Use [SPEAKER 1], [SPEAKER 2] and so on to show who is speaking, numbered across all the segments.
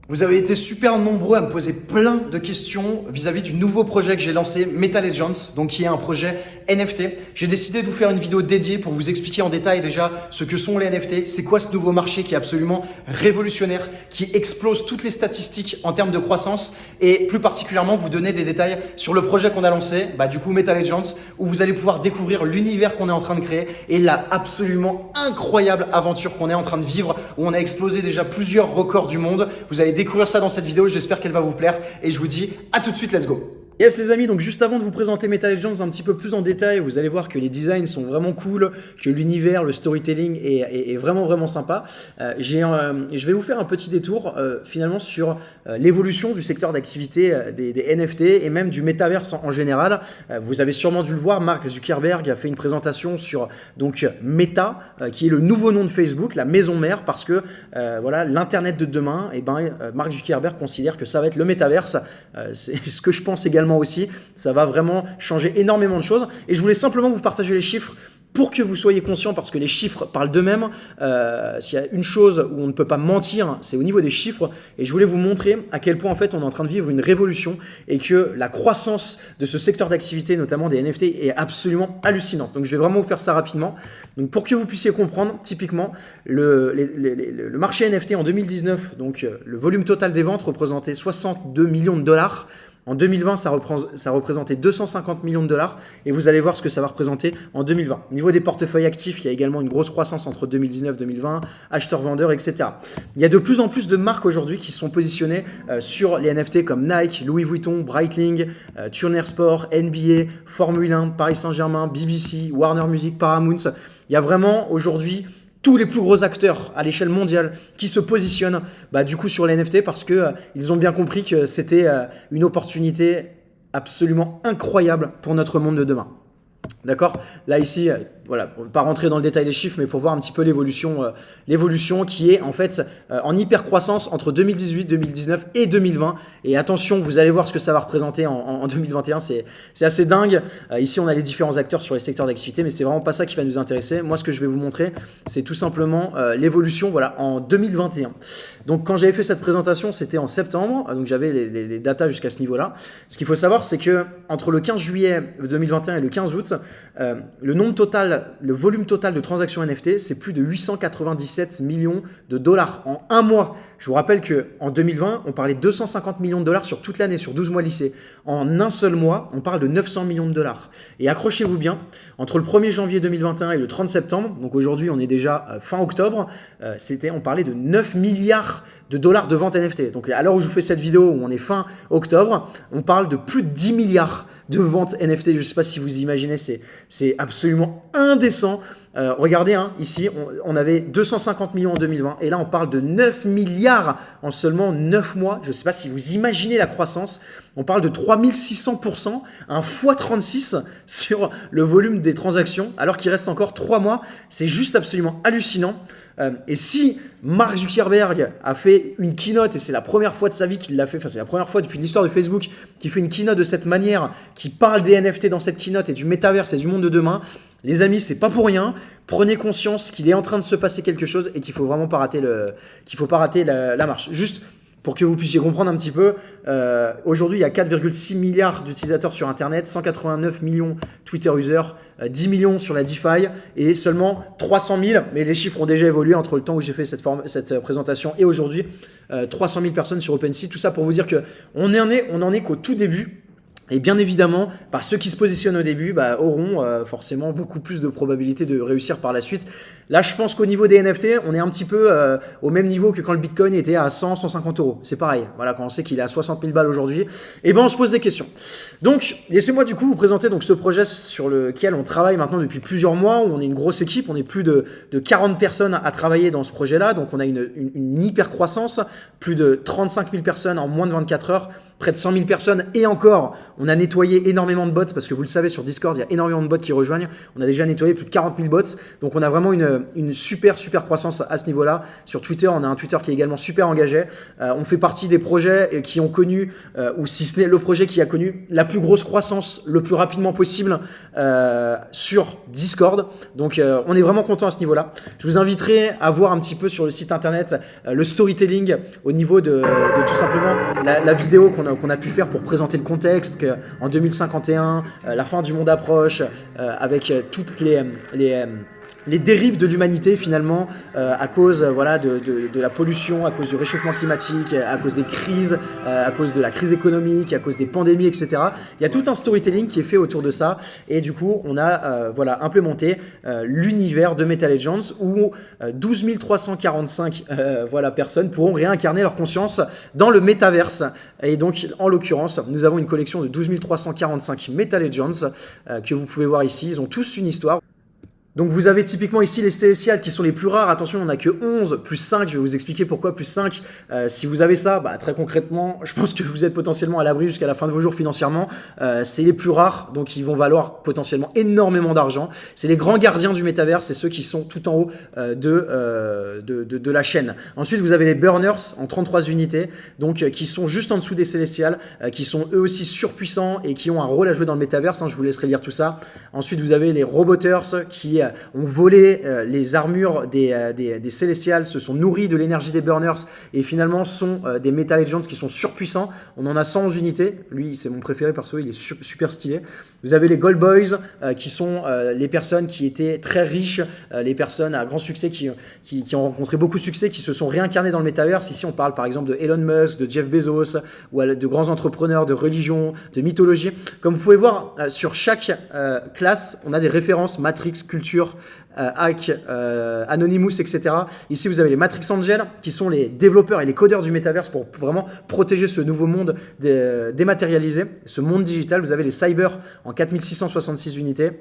[SPEAKER 1] Vous avez été super nombreux à me poser plein de questions vis-à-vis du nouveau projet que j'ai lancé, Meta Legends, donc qui est un projet NFT. J'ai décidé de vous faire une vidéo dédiée pour vous expliquer en détail déjà ce que sont les NFT, c'est quoi ce nouveau marché qui est absolument révolutionnaire, qui explose toutes les statistiques en termes de croissance et plus particulièrement vous donner des détails sur le projet qu'on a lancé, du coup Meta Legends, où vous allez pouvoir découvrir l'univers qu'on est en train de créer et la absolument incroyable aventure qu'on est en train de vivre, où on a explosé déjà plusieurs records du monde. Vous allez découvrir ça dans cette vidéo, j'espère qu'elle va vous plaire et je vous dis à tout de suite, let's go. Yes les amis, donc juste avant de vous présenter Meta Legends un petit peu plus en détail, vous allez voir que les designs sont vraiment cool, que l'univers, le storytelling est vraiment sympa. Je vais vous faire un petit détour finalement sur l'évolution du secteur d'activité des NFT et même du métaverse en général. Vous avez sûrement dû le voir, Mark Zuckerberg a fait une présentation sur donc Meta, qui est le nouveau nom de Facebook, la maison mère, parce que voilà, l'internet de demain, Mark Zuckerberg considère que ça va être le métaverse. C'est ce que je pense également aussi, ça va vraiment changer énormément de choses et je voulais simplement vous partager les chiffres pour que vous soyez conscients, parce que les chiffres parlent d'eux-mêmes. S'il y a une chose où on ne peut pas mentir, c'est au niveau des chiffres, et je voulais vous montrer à quel point en fait on est en train de vivre une révolution et que la croissance de ce secteur d'activité, notamment des NFT, est absolument hallucinante. Donc je vais vraiment vous faire ça rapidement. Donc pour que vous puissiez comprendre, typiquement, le marché NFT en 2019, donc le volume total des ventes représentait 62 millions de dollars. En 2020, ça représentait 250 millions de dollars et vous allez voir ce que ça va représenter en 2020. Au niveau des portefeuilles actifs, il y a également une grosse croissance entre 2019 et 2020, acheteurs-vendeurs, etc. Il y a de plus en plus de marques aujourd'hui qui sont positionnées sur les NFT comme Nike, Louis Vuitton, Breitling, Turner Sport, NBA, Formule 1, Paris Saint-Germain, BBC, Warner Music, Paramount. Il y a vraiment aujourd'hui tous les plus gros acteurs à l'échelle mondiale qui se positionnent du coup sur les NFT parce qu'ils ont bien compris que c'était une opportunité absolument incroyable pour notre monde de demain. D'accord? Là ici, voilà, on ne va pas rentrer dans le détail des chiffres, mais pour voir un petit peu l'évolution qui est en fait en hyper croissance entre 2018, 2019 et 2020. Et attention, vous allez voir ce que ça va représenter en 2021, c'est assez dingue. Ici, on a les différents acteurs sur les secteurs d'activité, mais c'est vraiment pas ça qui va nous intéresser. Moi, ce que je vais vous montrer, c'est tout simplement l'évolution voilà, en 2021. Donc, quand j'avais fait cette présentation, c'était en septembre, donc j'avais les datas jusqu'à ce niveau-là. Ce qu'il faut savoir, c'est que entre le 15 juillet 2021 et le 15 août, le volume total de transactions NFT, c'est plus de 897 millions de dollars en un mois. Je vous rappelle qu'en 2020, on parlait de 250 millions de dollars sur toute l'année, sur 12 mois lissés. En un seul mois, on parle de 900 millions de dollars. Et accrochez-vous bien, entre le 1er janvier 2021 et le 30 septembre, donc aujourd'hui on est déjà fin octobre, on parlait de 9 milliards de dollars de vente NFT. Donc à l'heure où je vous fais cette vidéo, où on est fin octobre, on parle de plus de 10 milliards de ventes NFT. Je ne sais pas si vous imaginez, c'est absolument indécent. Regardez, ici, on avait 250 millions en 2020 et là, on parle de 9 milliards en seulement 9 mois. Je ne sais pas si vous imaginez la croissance. On parle de 3600%, un x36 sur le volume des transactions, alors qu'il reste encore 3 mois. C'est juste absolument hallucinant. Et si Mark Zuckerberg a fait une keynote, et c'est la première fois de sa vie qu'il l'a fait, enfin c'est la première fois depuis l'histoire de Facebook qu'il fait une keynote de cette manière, qui parle des NFT dans cette keynote et du métaverse et du monde de demain, les amis, c'est pas pour rien. Prenez conscience qu'il est en train de se passer quelque chose et qu'il faut vraiment pas rater la marche. Juste pour que vous puissiez comprendre un petit peu, aujourd'hui, il y a 4,6 milliards d'utilisateurs sur Internet, 189 millions Twitter users, 10 millions sur la DeFi et seulement 300 000, mais les chiffres ont déjà évolué entre le temps où j'ai fait cette présentation et aujourd'hui, 300 000 personnes sur OpenSea. Tout ça pour vous dire qu'on n'en est qu'au tout début. Et bien évidemment, ceux qui se positionnent au début auront forcément beaucoup plus de probabilités de réussir par la suite. Là, je pense qu'au niveau des NFT, on est un petit peu au même niveau que quand le Bitcoin était à 100, 150 euros. C'est pareil. Voilà, quand on sait qu'il est à 60 000 balles aujourd'hui, on se pose des questions. Donc, laissez-moi du coup vous présenter ce projet sur lequel on travaille maintenant depuis plusieurs mois, où on est une grosse équipe, on est plus de 40 personnes à travailler dans ce projet-là. Donc, on a une hyper croissance, plus de 35 000 personnes en moins de 24 heures, près de 100 000 personnes et encore, On a nettoyé énormément de bots parce que vous le savez, sur Discord, il y a énormément de bots qui rejoignent. On a déjà nettoyé plus de 40 000 bots. Donc, on a vraiment une super croissance à ce niveau-là. Sur Twitter, on a un Twitter qui est également super engagé. On fait partie des projets qui ont connu, ou si ce n'est le projet qui a connu la plus grosse croissance le plus rapidement possible sur Discord. Donc, on est vraiment content à ce niveau-là. Je vous inviterai à voir un petit peu sur le site internet le storytelling au niveau de tout simplement la vidéo qu'on a pu faire pour présenter le contexte, qu'en 2051, la fin du monde approche, avec toutes les dérives de l'humanité finalement, à cause voilà, de la pollution, à cause du réchauffement climatique, à cause des crises, à cause de la crise économique, à cause des pandémies, etc. Il y a tout un storytelling qui est fait autour de ça, et du coup on a voilà, implémenté l'univers de Meta Legends où 12 345 voilà, personnes pourront réincarner leur conscience dans le métaverse. Et donc en l'occurrence nous avons une collection de 12 345 Meta Legends que vous pouvez voir ici. Ils ont tous une histoire. Donc vous avez typiquement ici les Célestials qui sont les plus rares. Attention, on n'a que 11, plus 5, je vais vous expliquer pourquoi plus 5. Si vous avez ça, bah, très concrètement, je pense que vous êtes potentiellement à l'abri jusqu'à la fin de vos jours financièrement. C'est les plus rares, donc ils vont valoir potentiellement énormément d'argent. C'est les grands gardiens du métavers, c'est ceux qui sont tout en haut de la chaîne. Ensuite, vous avez les Burners en 33 unités, donc qui sont juste en dessous des Célestials, qui sont eux aussi surpuissants et qui ont un rôle à jouer dans le métavers. Je vous laisserai lire tout ça. Ensuite, vous avez les Roboters qui ont volé les armures des Célestials, se sont nourris de l'énergie des Burners et finalement sont des Meta Legends qui sont surpuissants. On en a 111 unités. Lui, c'est mon préféré perso, il est super stylé. Vous avez les Gold Boys qui sont les personnes qui étaient très riches, les personnes à grand succès qui ont rencontré beaucoup de succès, qui se sont réincarnées dans le métaverse. Ici, on parle par exemple de Elon Musk, de Jeff Bezos, ou de grands entrepreneurs de religion, de mythologie. Comme vous pouvez voir, sur chaque classe, on a des références Matrix, Culture, Hack, Anonymous, etc. Ici, vous avez les Matrix Angels, qui sont les développeurs et les codeurs du métaverse pour vraiment protéger ce nouveau monde dématérialisé, ce monde digital. Vous avez les Cyber en 4666 unités.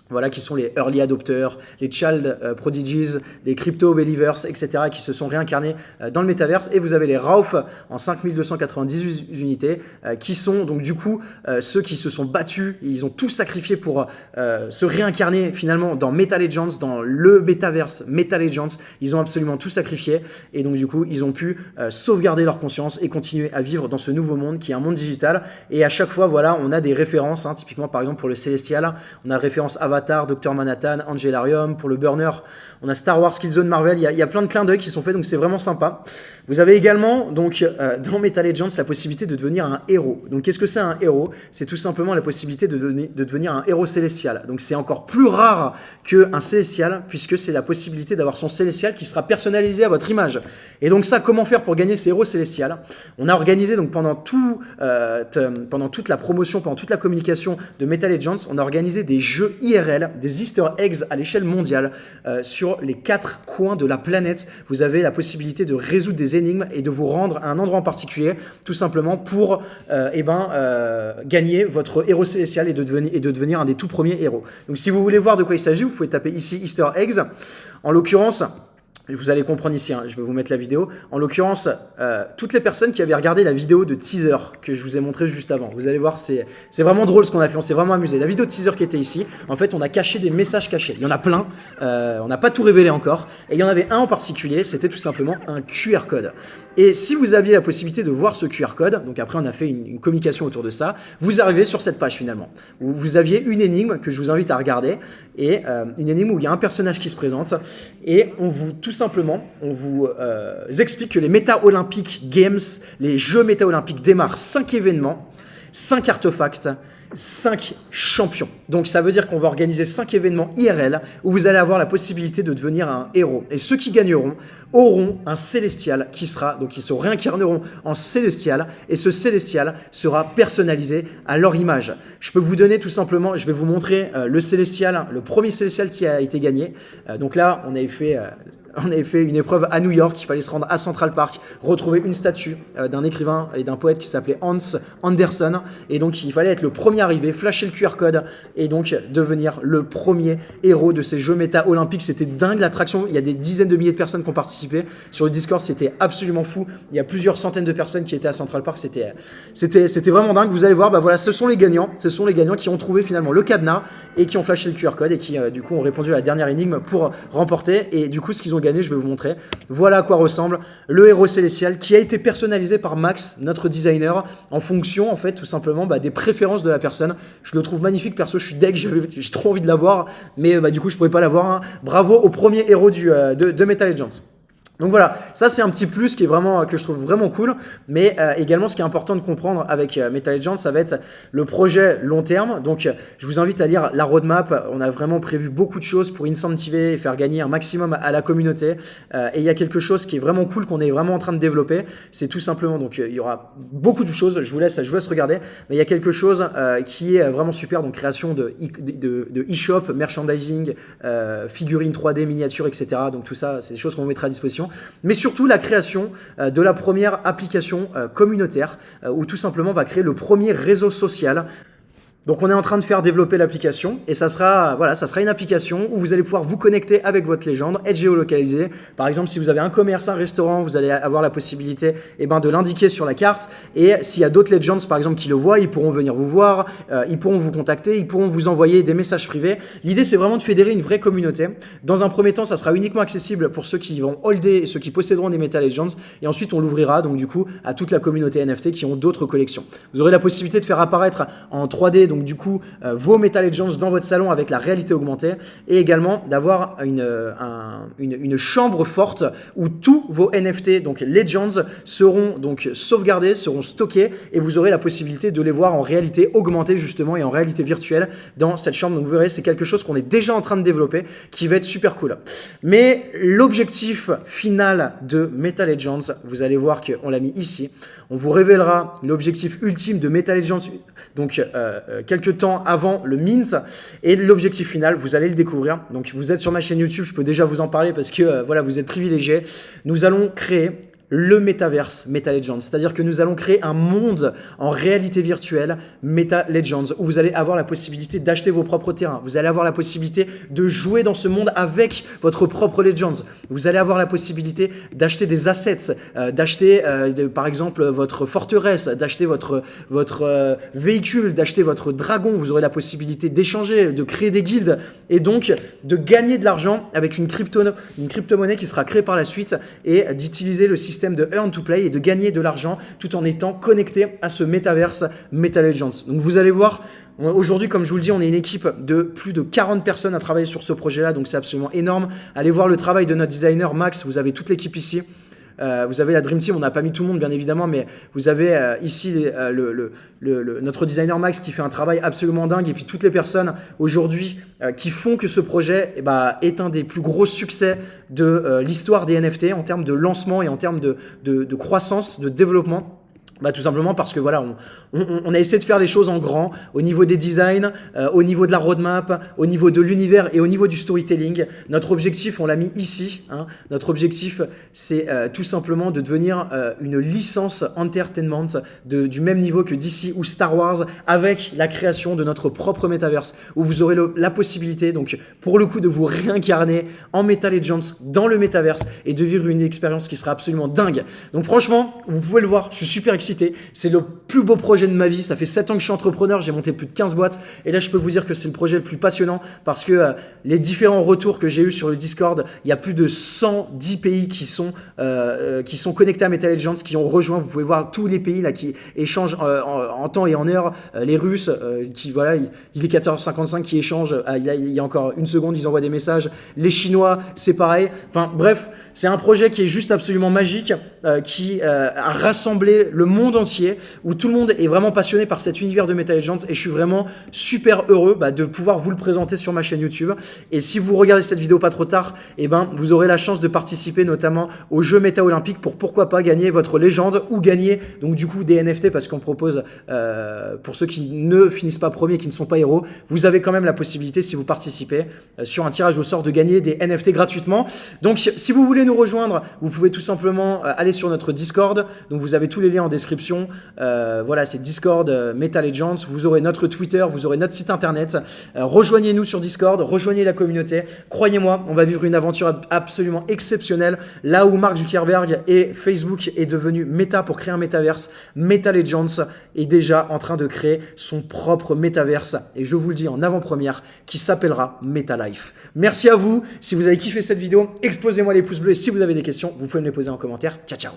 [SPEAKER 1] Voilà, qui sont les early adopters, les child prodigies, les crypto believers, etc., qui se sont réincarnés dans le métaverse. Et vous avez les Rauf en 5298 unités, qui sont donc du coup ceux qui se sont battus, ils ont tout sacrifié pour se réincarner finalement dans Meta Legends, dans le métaverse Meta Legends. Ils ont absolument tout sacrifié, et donc du coup ils ont pu sauvegarder leur conscience et continuer à vivre dans ce nouveau monde qui est un monde digital. Et à chaque fois, voilà, on a des références, hein, typiquement par exemple pour le Célestial, on a référence Avatar, Dr Manhattan, Angelarium. Pour le Burner, on a Star Wars, Killzone, Marvel. Il y a plein de clins d'œil qui sont faits, donc c'est vraiment sympa. Vous avez également donc dans Meta Legends la possibilité de devenir un héros. Donc qu'est-ce que c'est un héros? C'est tout simplement la possibilité de devenir un héros célestial. Donc c'est encore plus rare qu'un célestial, puisque c'est la possibilité d'avoir son célestial qui sera personnalisé à votre image. Et donc ça, comment faire pour gagner ces héros célestials? On a organisé donc pendant toute la promotion, pendant toute la communication de Meta Legends, on a organisé des jeux IRL, des Easter eggs à l'échelle mondiale sur les 4 coins de la planète. Vous avez la possibilité de résoudre des énigmes et de vous rendre à un endroit en particulier, tout simplement pour gagner votre héros célestial et de devenir un des tout premiers héros. Donc si vous voulez voir de quoi il s'agit, vous pouvez taper ici Easter eggs. En l'occurrence, vous allez comprendre ici, hein, je vais vous mettre la vidéo. En l'occurrence, toutes les personnes qui avaient regardé la vidéo de teaser que je vous ai montré juste avant, vous allez voir, c'est vraiment drôle ce qu'on a fait, on s'est vraiment amusé. La vidéo de teaser qui était ici, en fait, on a caché des messages cachés. Il y en a plein, on n'a pas tout révélé encore. Et il y en avait un en particulier, c'était tout simplement un QR code. Et si vous aviez la possibilité de voir ce QR code, donc après on a fait une communication autour de ça, vous arrivez sur cette page finalement, où vous aviez une énigme que je vous invite à regarder, et une énigme où il y a un personnage qui se présente, et tout simplement, on vous explique que les Meta Olympic Games, les Jeux Meta Olympiques démarrent 5 événements, 5 artefacts, 5 champions. Donc ça veut dire qu'on va organiser 5 événements IRL où vous allez avoir la possibilité de devenir un héros. Et ceux qui gagneront auront un célestial qui se réincarneront en célestial, et ce célestial sera personnalisé à leur image. Je peux vous donner tout simplement, je vais vous montrer le célestial, le premier célestial qui a été gagné. Donc là, on avait fait on avait fait une épreuve à New York. Il fallait se rendre à Central Park, retrouver une statue d'un écrivain et d'un poète qui s'appelait Hans Anderson. Et donc, il fallait être le premier arrivé, flasher le QR code et donc devenir le premier héros de ces Jeux méta olympiques. C'était dingue l'attraction. Il y a des dizaines de milliers de personnes qui ont participé. Sur le Discord, c'était absolument fou. Il y a plusieurs centaines de personnes qui étaient à Central Park. C'était vraiment dingue. Vous allez voir, bah voilà, ce sont les gagnants. Ce sont les gagnants qui ont trouvé finalement le cadenas et qui ont flashé le QR code et qui du coup ont répondu à la dernière énigme pour remporter. Et du coup, ce qu'ils ont gagné, je vais vous montrer. Voilà à quoi ressemble le héros célestial qui a été personnalisé par Max, notre designer, en fonction en fait tout simplement des préférences de la personne. Je le trouve magnifique, perso, je suis deg, j'ai trop envie de l'avoir, mais du coup je pouvais pas l'avoir. Hein. Bravo au premier héros de Metal Legends. Donc voilà, ça c'est un petit plus qui est vraiment, que je trouve vraiment cool, mais également ce qui est important de comprendre avec Metal Legends, ça va être le projet long terme. Donc je vous invite à lire la roadmap, on a vraiment prévu beaucoup de choses pour incentiver et faire gagner un maximum à la communauté. Et il y a quelque chose qui est vraiment cool qu'on est vraiment en train de développer, c'est tout simplement, donc il y aura beaucoup de choses, je vous laisse regarder, mais il y a quelque chose qui est vraiment super, donc création de e-shop, merchandising, figurines 3D, miniatures, etc. Donc tout ça, c'est des choses qu'on mettra à disposition. Mais surtout la création de la première application communautaire où tout simplement on va créer le premier réseau social. Donc on est en train de faire développer l'application et ça sera une application où vous allez pouvoir vous connecter avec votre légende, être géolocalisé. Par exemple, si vous avez un commerce, un restaurant, vous allez avoir la possibilité de l'indiquer sur la carte. Et s'il y a d'autres legends par exemple qui le voient, ils pourront venir vous voir, ils pourront vous contacter, ils pourront vous envoyer des messages privés. L'idée c'est vraiment de fédérer une vraie communauté. Dans un premier temps, ça sera uniquement accessible pour ceux qui vont holder et ceux qui posséderont des Metal Legends. Et ensuite on l'ouvrira donc du coup à toute la communauté NFT qui ont d'autres collections. Vous aurez la possibilité de faire apparaître en 3D donc du coup vos Metal Legends dans votre salon avec la réalité augmentée et également d'avoir une chambre forte où tous vos NFT donc Legends seront donc sauvegardés, seront stockés et vous aurez la possibilité de les voir en réalité augmentée justement et en réalité virtuelle dans cette chambre. Donc vous verrez, c'est quelque chose qu'on est déjà en train de développer qui va être super cool. Mais l'objectif final de Metal Legends, vous allez voir qu'on l'a mis ici. On vous révélera l'objectif ultime de Metal Legends donc quelques temps avant le mint et l'objectif final, vous allez le découvrir. Donc vous êtes sur ma chaîne YouTube, je peux déjà vous en parler parce que voilà, vous êtes privilégiés. Nous allons créer le métaverse Metal Legends, c'est-à-dire que nous allons créer un monde en réalité virtuelle Metal Legends où vous allez avoir la possibilité d'acheter vos propres terrains, vous allez avoir la possibilité de jouer dans ce monde avec votre propre Legends, vous allez avoir la possibilité d'acheter des assets, d'acheter par exemple votre forteresse, d'acheter votre véhicule, d'acheter votre dragon, vous aurez la possibilité d'échanger, de créer des guildes et donc de gagner de l'argent avec une crypto-monnaie qui sera créée par la suite et d'utiliser le système de earn to play et de gagner de l'argent tout en étant connecté à ce métaverse Metal Legends. Donc vous allez voir, aujourd'hui comme je vous le dis, on est une équipe de plus de 40 personnes à travailler sur ce projet-là, donc c'est absolument énorme. Allez voir le travail de notre designer Max, vous avez toute l'équipe ici. Vous avez la Dream Team, on n'a pas mis tout le monde bien évidemment, mais vous avez ici notre designer Max qui fait un travail absolument dingue et puis toutes les personnes aujourd'hui qui font que ce projet est un des plus gros succès de l'histoire des NFT en termes de lancement et en termes de croissance, de développement. Tout simplement parce que voilà, on a essayé de faire les choses en grand, au niveau des designs, au niveau de la roadmap, au niveau de l'univers et au niveau du storytelling. Notre objectif, on l'a mis ici, hein, notre objectif c'est tout simplement de devenir une licence entertainment du même niveau que DC ou Star Wars avec la création de notre propre metaverse où vous aurez la possibilité donc pour le coup de vous réincarner en Metal Legends dans le metaverse et de vivre une expérience qui sera absolument dingue. Donc franchement, vous pouvez le voir, je suis super excité. C'est le plus beau projet de ma vie. Ça fait 7 ans que je suis entrepreneur, j'ai monté plus de 15 boîtes. Et là, je peux vous dire que c'est le projet le plus passionnant parce que les différents retours que j'ai eu sur le Discord, il y a plus de 110 pays qui sont connectés à Metal Legends, qui ont rejoint. Vous pouvez voir tous les pays là qui échangent en temps et en heure. Les Russes, il est 14h55 qui échangent. Il y a encore une seconde, ils envoient des messages. Les Chinois, c'est pareil. Enfin bref, c'est un projet qui est juste absolument magique, qui a rassemblé le monde monde entier où tout le monde est vraiment passionné par cet univers de Meta Legends et je suis vraiment super heureux de pouvoir vous le présenter sur ma chaîne YouTube. Et si vous regardez cette vidéo pas trop tard, vous aurez la chance de participer notamment aux Jeux Méta Olympiques pour pourquoi pas gagner votre légende ou gagner donc du coup des NFT parce qu'on propose pour ceux qui ne finissent pas premiers, qui ne sont pas héros, vous avez quand même la possibilité si vous participez sur un tirage au sort de gagner des NFT gratuitement. Donc si vous voulez nous rejoindre, vous pouvez tout simplement aller sur notre Discord. Donc vous avez tous les liens en description. Voilà, c'est Discord Meta Legends. Vous aurez notre Twitter, vous aurez notre site internet. Rejoignez-nous sur Discord, rejoignez la communauté. Croyez-moi, on va vivre une aventure absolument exceptionnelle. Là où Mark Zuckerberg et Facebook est devenu Meta pour créer un métaverse, Meta Legends est déjà en train de créer son propre métaverse. Et je vous le dis en avant-première, qui s'appellera Meta Life. Merci à vous. Si vous avez kiffé cette vidéo, explosez-moi les pouces bleus. Et si vous avez des questions, vous pouvez me les poser en commentaire. Ciao, ciao.